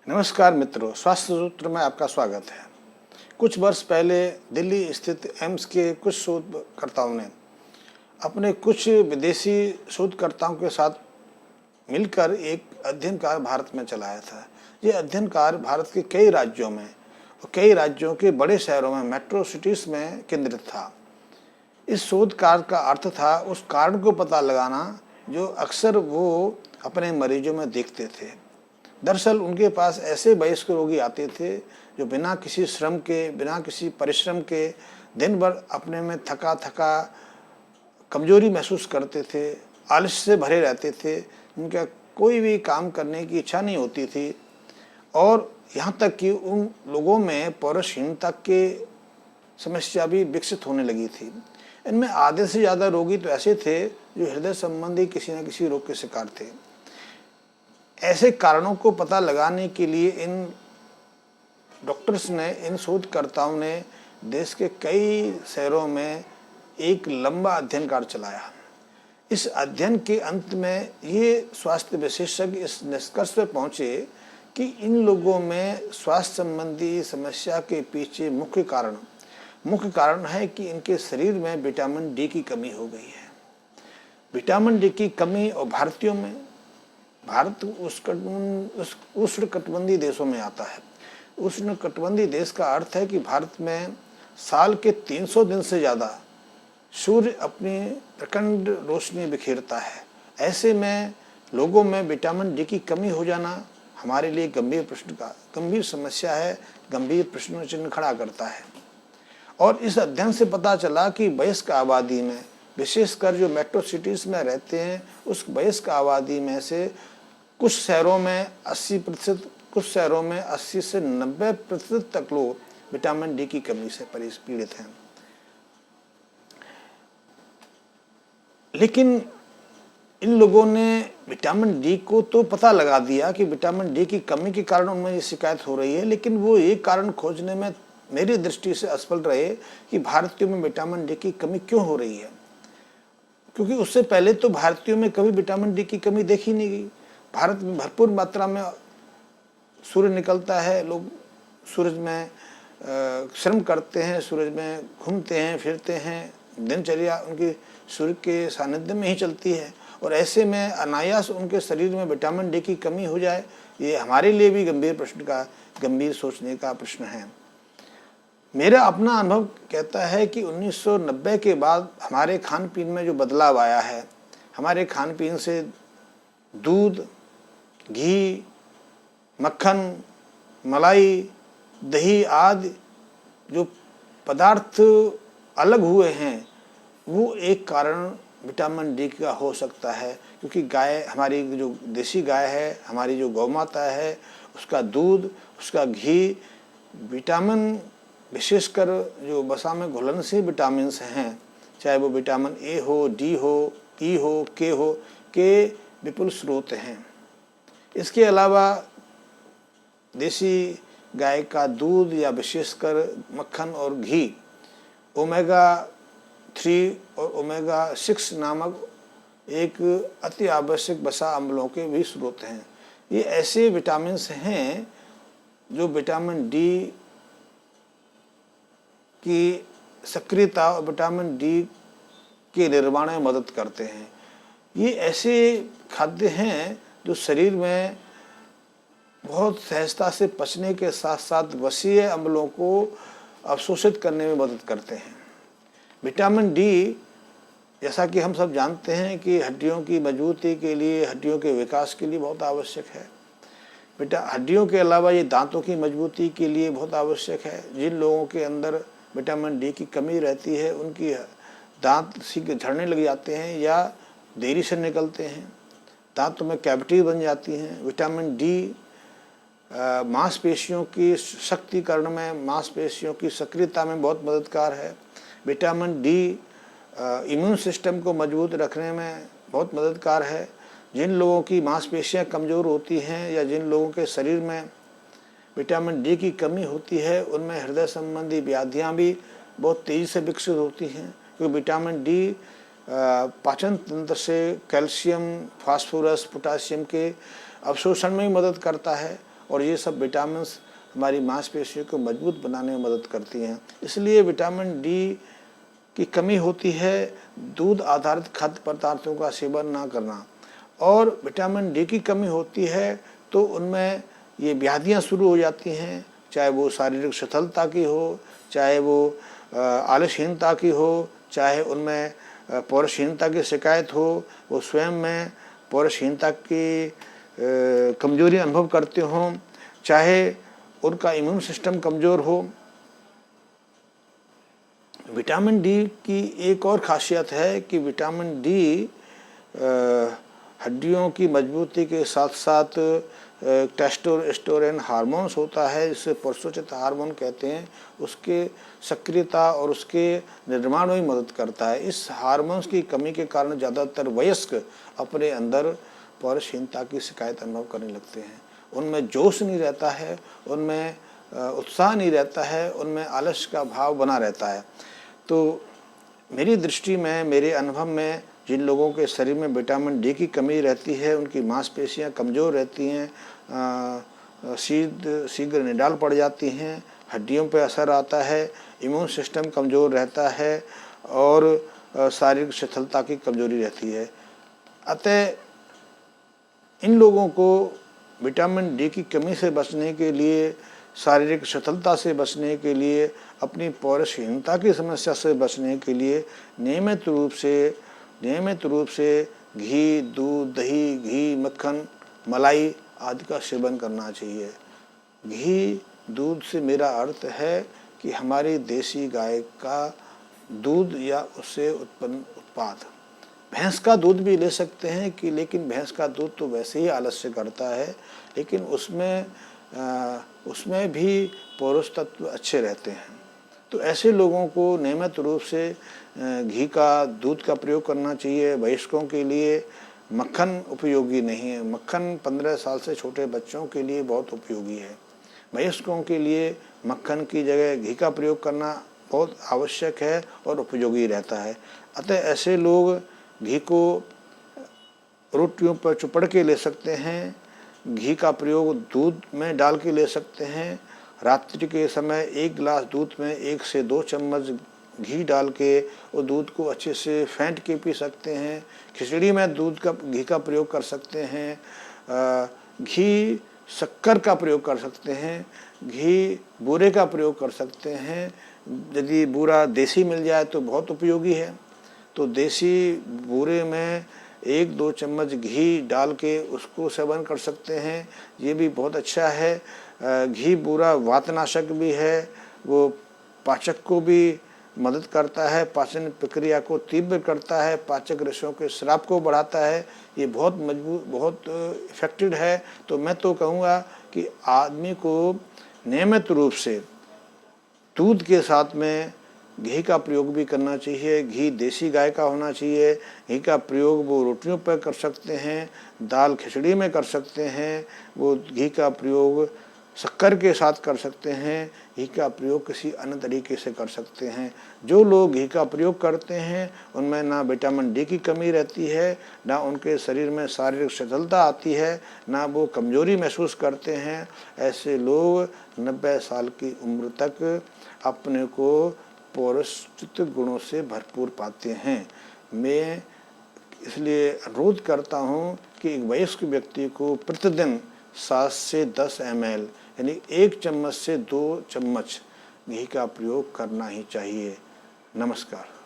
नमस्कार मित्रों, स्वास्थ्य सूत्र में आपका स्वागत है। कुछ वर्ष पहले दिल्ली स्थित एम्स के कुछ शोधकर्ताओं ने अपने कुछ विदेशी शोधकर्ताओं के साथ मिलकर एक अध्ययन कार्य भारत में चलाया था। ये अध्ययन कार्य भारत के कई राज्यों में और कई राज्यों के बड़े शहरों में मेट्रो सिटीज में केंद्रित था। इस शोध कार्य का अर्थ था उस कारण को पता लगाना जो अक्सर वो अपने मरीजों में देखते थे। दरअसल उनके पास ऐसे वयस्क रोगी आते थे जो बिना किसी श्रम के, बिना किसी परिश्रम के दिन भर अपने में थका थका कमजोरी महसूस करते थे, आलस्य से भरे रहते थे, उनका कोई भी काम करने की इच्छा नहीं होती थी और यहाँ तक कि उन लोगों में पौरुषहीनता के समस्या भी विकसित होने लगी थी। इनमें आधे से ज़्यादा रोगी तो ऐसे थे जो हृदय संबंधी किसी न किसी रोग के शिकार थे। ऐसे कारणों को पता लगाने के लिए इन डॉक्टर्स ने, इन शोधकर्ताओं ने देश के कई शहरों में एक लंबा अध्ययन कार्य चलाया। इस अध्ययन के अंत में ये स्वास्थ्य विशेषज्ञ इस निष्कर्ष पर पहुंचे कि इन लोगों में स्वास्थ्य संबंधी समस्या के पीछे मुख्य कारण है कि इनके शरीर में विटामिन डी की कमी हो गई है। विटामिन डी की कमी और भारतीयों में, भारत उष्णकटिबंधीय देशों में आता है। उष्णकटिबंधीय देश का अर्थ है कि भारत में साल के 300 दिन से ज़्यादा सूर्य अपनी प्रखंड रोशनी बिखेरता है। ऐसे में लोगों में विटामिन डी की कमी हो जाना हमारे लिए गंभीर समस्या है, गंभीर प्रश्न चिन्ह खड़ा करता है। और इस अध्ययन से पता चला कि वयस्क आबादी में, विशेषकर जो मेट्रो सिटीज में रहते हैं, उस वयस्क आबादी में से कुछ शहरों में 80%, कुछ शहरों में 80 से 90% तक लोग विटामिन डी की कमी से पीड़ित हैं। लेकिन इन लोगों ने विटामिन डी को तो पता लगा दिया कि विटामिन डी की कमी के कारण उनमें ये शिकायत हो रही है, लेकिन वो एक कारण खोजने में मेरी दृष्टि से असफल रहे कि भारतीयों में विटामिन डी की कमी क्यों हो रही है। क्योंकि उससे पहले तो भारतीयों में कभी विटामिन डी की कमी देखी नहीं गई। भारत में भरपूर मात्रा में सूर्य निकलता है, लोग सूरज में श्रम करते हैं, सूरज में घूमते हैं, फिरते हैं, दिनचर्या उनकी सूर्य के सानिध्य में ही चलती है और ऐसे में अनायास उनके शरीर में विटामिन डी की कमी हो जाए, ये हमारे लिए भी गंभीर सोचने का प्रश्न है। मेरा अपना अनुभव कहता है कि 1990 के बाद हमारे खान पीन में जो बदलाव आया है, हमारे खान पीन से दूध, घी, मक्खन, मलाई, दही आदि जो पदार्थ अलग हुए हैं, वो एक कारण विटामिन डी का हो सकता है। क्योंकि गाय, हमारी जो देसी गाय है, हमारी जो गौ माता है, उसका दूध, उसका घी विटामिन, विशेषकर जो वसा में घुलनशील विटामिन हैं, चाहे वो विटामिन ए हो, डी हो, ई हो, के विपुल स्रोत हैं। इसके अलावा देसी गाय का दूध या विशेषकर मक्खन और घी ओमेगा 3 और ओमेगा 6 नामक एक अति आवश्यक वसा अम्लों के भी स्रोत हैं। ये ऐसे विटामिन हैं जो विटामिन डी की सक्रियता और विटामिन डी के निर्माण में मदद करते हैं। ये ऐसे खाद्य हैं जो शरीर में बहुत सहजता से पचने के साथ साथ वसीय अम्लों को अवशोषित करने में मदद करते हैं। विटामिन डी, जैसा कि हम सब जानते हैं कि हड्डियों की मजबूती के लिए, हड्डियों के विकास के लिए बहुत आवश्यक है। हड्डियों के अलावा ये दांतों की मजबूती के लिए बहुत आवश्यक है। जिन लोगों के अंदर विटामिन डी की कमी रहती है, उनकी दांत शीघ्र झड़ने लग जाते हैं या देरी से निकलते हैं, दांतों में कैविटी बन जाती हैं। विटामिन डी मांसपेशियों की शक्तिकरण में, मांसपेशियों की सक्रियता में बहुत मददगार है। विटामिन डी इम्यून सिस्टम को मजबूत रखने में बहुत मददगार है। जिन लोगों की मांसपेशियां कमज़ोर होती हैं या जिन लोगों के शरीर में विटामिन डी की कमी होती है, उनमें हृदय संबंधी व्याधियां भी बहुत तेज़ी से विकसित होती हैं। क्योंकि विटामिन डी पाचन तंत्र से कैल्शियम, फास्फोरस, पोटासियम के अवशोषण में भी मदद करता है और ये सब विटामिन्स हमारी मांसपेशियों को मजबूत बनाने में मदद करती हैं। इसलिए विटामिन डी की कमी होती है दूध आधारित खाद्य पदार्थों का सेवन ना करना, और विटामिन डी की कमी होती है तो उनमें ये व्याधियाँ शुरू हो जाती हैं, चाहे वो शारीरिक शिथिलता की हो, चाहे वो आलसहीनता की हो, चाहे उनमें पौरुषहीनता की शिकायत हो, वो स्वयं में पौरुषहीनता की कमजोरी अनुभव करते हों, चाहे उनका इम्यून सिस्टम कमज़ोर हो। विटामिन डी की एक और खासियत है कि विटामिन डी हड्डियों की मजबूती के साथ साथ टेस्टोस्टेरोन हार्मोन्स होता है, जिसे पुरुषोचित हार्मोन कहते हैं, उसके सक्रियता और उसके निर्माण में मदद करता है। इस हार्मोन्स की कमी के कारण ज़्यादातर वयस्क अपने अंदर पौरुषहीनता की शिकायत अनुभव करने लगते हैं। उनमें जोश नहीं रहता है, उनमें उत्साह नहीं रहता है, उनमें आलस का भाव बना रहता है। तो मेरी दृष्टि में, मेरे अनुभव में, जिन लोगों के शरीर में विटामिन डी की कमी रहती है, उनकी मांसपेशियां कमज़ोर रहती हैं, शीघ्र निडाल पड़ जाती हैं, हड्डियों पर असर आता है, इम्यून सिस्टम कमज़ोर रहता है और शारीरिक शिथिलता की कमजोरी रहती है। अतः इन लोगों को विटामिन डी की कमी से बचने के लिए, शारीरिक शिथिलता से बचने के लिए, अपनी पौरुषहीनता की समस्या से बचने के लिए नियमित रूप से घी, दूध, दही, घी, मक्खन, मलाई आदि का सेवन करना चाहिए। घी, दूध से मेरा अर्थ है कि हमारी देसी गाय का दूध या उससे उत्पन्न उत्पाद। भैंस का दूध भी ले सकते हैं कि, लेकिन भैंस का दूध तो वैसे ही आलस्य करता है, लेकिन उसमें भी पौरुष तत्व अच्छे रहते हैं। तो ऐसे लोगों को नियमित रूप से घी का, दूध का प्रयोग करना चाहिए। वयस्कों के लिए मक्खन उपयोगी नहीं है। मक्खन 15 साल से छोटे बच्चों के लिए बहुत उपयोगी है। वयस्कों के लिए मक्खन की जगह घी का प्रयोग करना बहुत आवश्यक है और उपयोगी रहता है। अतः ऐसे लोग घी को रोटियों पर चुपड़ के ले सकते हैं, घी का प्रयोग दूध में डाल के ले सकते हैं। रात्रि के समय 1 गिलास दूध में 1 से 2 चम्मच घी डाल के और दूध को अच्छे से फेंट के पी सकते हैं। खिचड़ी में घी का प्रयोग कर सकते हैं। घी शक्कर का प्रयोग कर सकते हैं। घी बूरे का प्रयोग कर सकते हैं। यदि बूरा देसी मिल जाए तो बहुत उपयोगी है। तो देसी बूरे में 1-2 चम्मच घी डाल के उसको सेवन कर सकते हैं, ये भी बहुत अच्छा है। घी बूरा वातनाशक भी है, वो पाचक को भी मदद करता है, पाचन प्रक्रिया को तीव्र करता है, पाचक रसों के स्राव को बढ़ाता है। ये बहुत मजबूत, बहुत इफेक्टिव है। तो मैं तो कहूँगा कि आदमी को नियमित रूप से दूध के साथ में घी का प्रयोग भी करना चाहिए। घी देसी गाय का होना चाहिए। घी का प्रयोग वो रोटियों पर कर सकते हैं, दाल खिचड़ी में कर सकते हैं, वो घी का प्रयोग शक्कर के साथ कर सकते हैं, घी का प्रयोग किसी अन्य तरीके से कर सकते हैं। जो लोग घी का प्रयोग करते हैं उनमें ना विटामिन डी की कमी रहती है, ना उनके शरीर में शारीरिक शिथिलता आती है, ना वो कमजोरी महसूस करते हैं। ऐसे लोग 90 साल की उम्र तक अपने को पौरुषित गुणों से भरपूर पाते हैं। मैं इसलिए अनुरोध करता हूँ कि एक वयस्क व्यक्ति को प्रतिदिन 7 से 10 ml यानी 1 चम्मच से 2 चम्मच घी का प्रयोग करना ही चाहिए। नमस्कार।